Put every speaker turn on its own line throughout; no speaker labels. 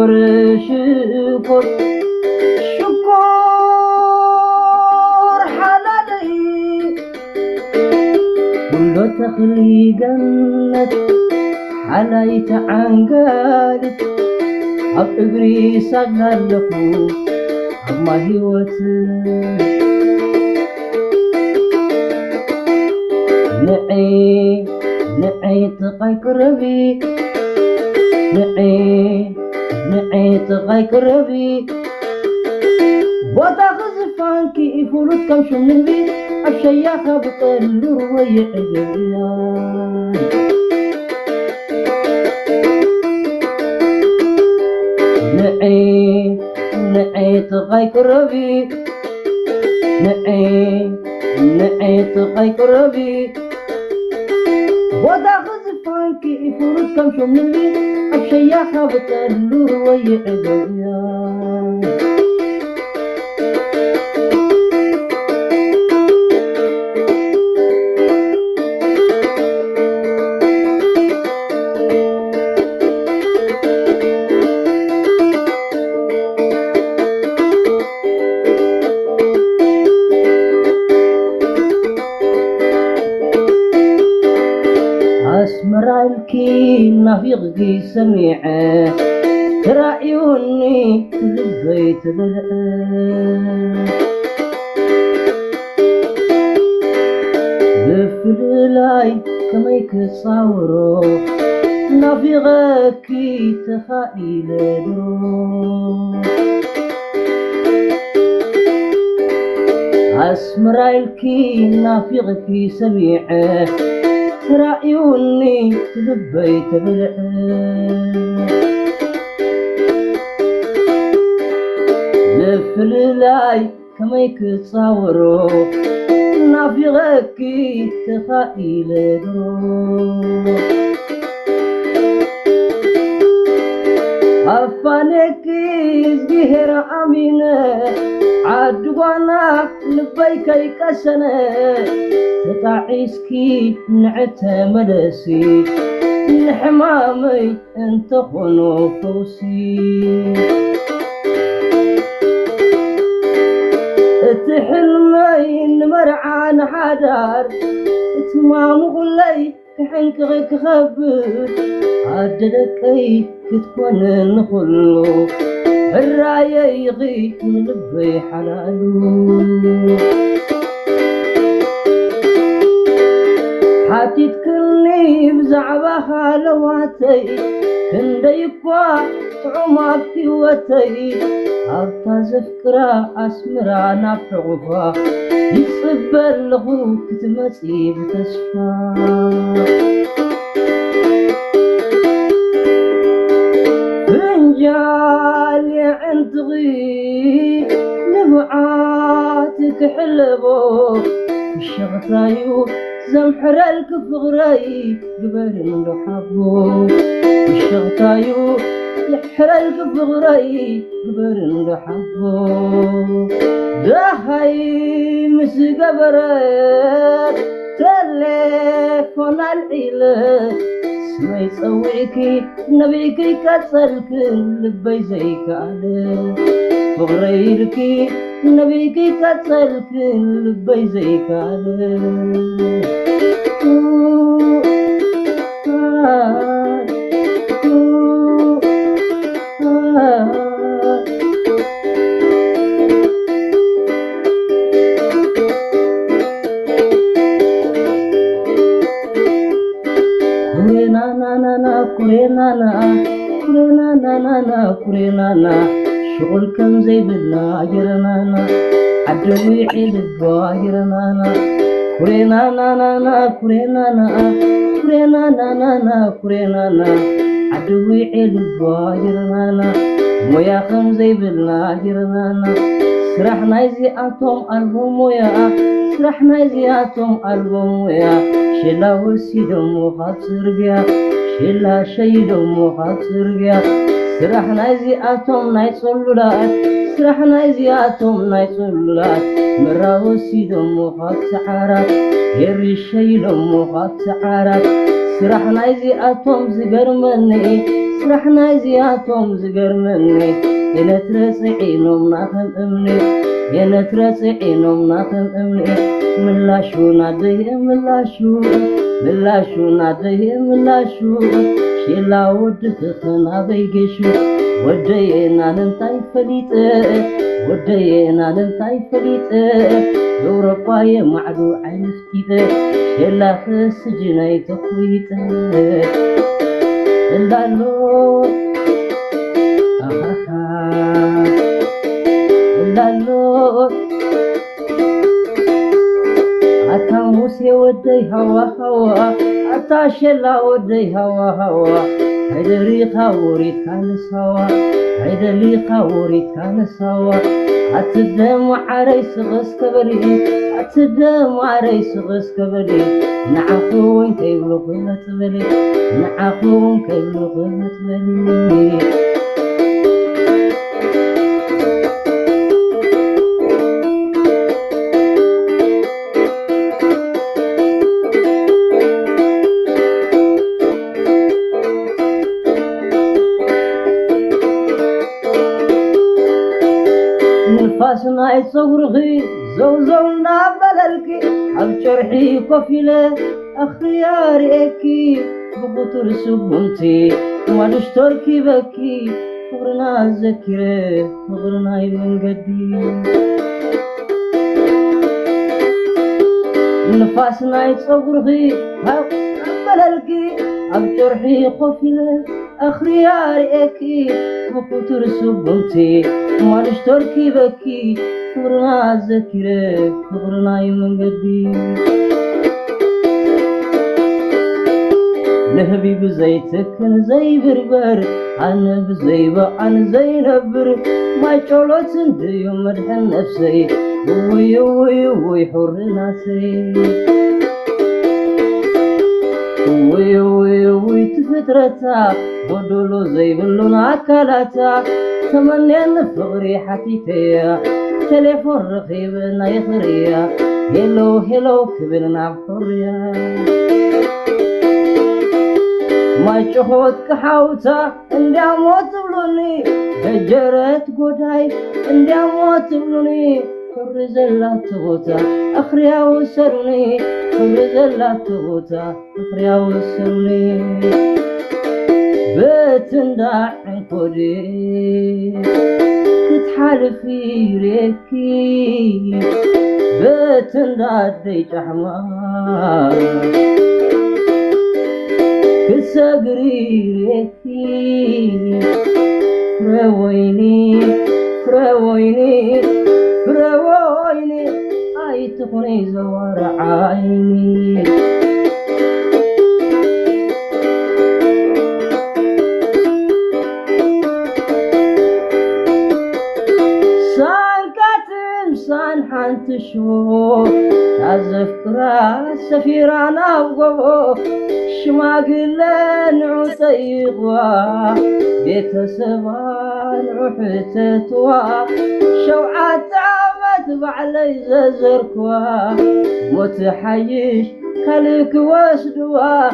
شكر شكر شكر حلالي كل تخلي جنة حلايت عنقالت أبقري سقلقو أما هيوتي نعي تقايك ربي نعي تقايك ربي وتاخذ فانكي فلوت كم شو من بي الشياخة بطلو ويعجبيان نعي تقايك ربي نعي تقايك ربي وتاخذ فانكي فلوت كم شو من بي الشياخة بطلو ويعجبيان أسمرالكي نفيقي سميعة تراعيوني تلقيت بفلاي كما يكصورو نفيقكي تخايل درو أسمرالكي نفيقي سميعة تراعيوني تلبيت لفلاي كما يكتصورو نافيغكي تخايل درو أفانكي زهر أمينة عدوانا لبيك يكسنة تطعيسكي نعت ملسي الحمامي انت خنو فوسي تحلمين مرعان حدار تمام غلي كحنك غيك خبر عددكي كتكون نخلو الراية يغيك من لبي حلالو حاتيت كلني بزعبها لواتي كنديكوا عمر في وتي هبتا زفكرا أسمرا نافعوها يتصبر لغو كتمسي بتسفا فنجال عند غي نبعاتك حلبو الشغطايو زمحر الكفغري قبرن لحبو الشغطايو يحر الكفغري قبرن لحبو دهي مس قبرت تليفون العيلة سمي صويكي نبيكي كسلك لبي زيك عليه فغريركي نبيكي كسلك لبي زيك عليه كورينانا شغل كم زي بلا جرنانا عدوي عيد جرنانا كورينانا عدوي عيد جرنانا مويا كم زي بلا جرنانا سرحنا زياتهم ألبوم ويا سرحنا زياتهم ألبوم ويا شلا وسيدهم وخاطر بيا شلا شيدهم وخاطر بيا سرحنا زياتهم ناي صلولات سرحنا زياتهم ناي صلولات مرا وسيدهم وخاطر عارات يري شيدهم وخاطر عارات سرحنا زياتهم زقر مني سرحنا زياتهم زقرمني ينترسعينهم ناخن أمني ينترسعينهم ناخن أمني ملاشو ناديه ملاشو ناديه ملاشو شيلا ودتخن أبيجشو ودينا ننتاي فليته يوروبا يمعدو عينفتيته شيلا خس جناي تخويته اللالو اللالو أتا موسى ودي هوا أتا شلا ودي هوا هيدري خاوريت كان سوا أتدم عريس غس كبري نعقون كيبلو قيمة بلي نفاسنا يصورغي زوزونا بلالكي أبجرحي كفيلة أخياريكي بقطر سبنتي ما نشتركي بكي فغرنا الذكرى فغرنا من قدي نفاسنا يصورغي بلالكي أبجرحي كفيلة أخياريكي بقطر سبنتي ما نشتركي بكي فغرنا الذكرى فغرنا من قدي نهبي بزيتك زي بربر أنا بزيبة أنا زي نبر ما يشولت انديو مدحن نفسي وي حر ناسي وي تفترتا ودولو زي بلون عكالاتا تمني أن فغري حتيتيا تليفون رخيبنا يخريا هلو كبرنا بحريا ما يشوفوت كحاوتا اندي اموت بلوني هجرت قداي اندي اموت بلوني حر زلات غوتا اخريا وسرني حر زلات غوتا اخريا وسرني بتندع كودي تتحالفي ريكي بتندع دي جحمار كساقري ريكي فرويني اي تخني زوار عيني سان حانت شو تذكرا سفيرانا وقبو شماقلن عتيقوا بيتسبان رحتتوا شوعات عامت بعلي زركوا متحيش خليك واسدوا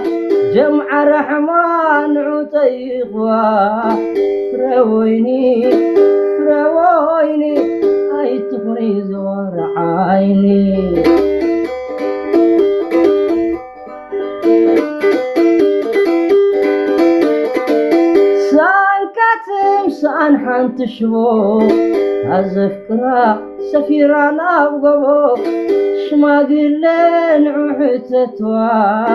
جمع رحمن عتيقوا فرويني اي تخري زوار عيني سان حانت شبو أذكرا سفيرانا بقبو شماقلن عحتتوا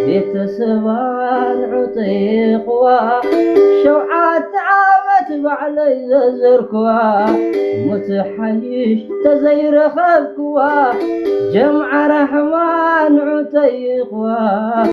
بيتسبان عطيقوا شوعات عامت بعلي زركوا متحيش تزير خبكوا جمع رحمن عطيقوا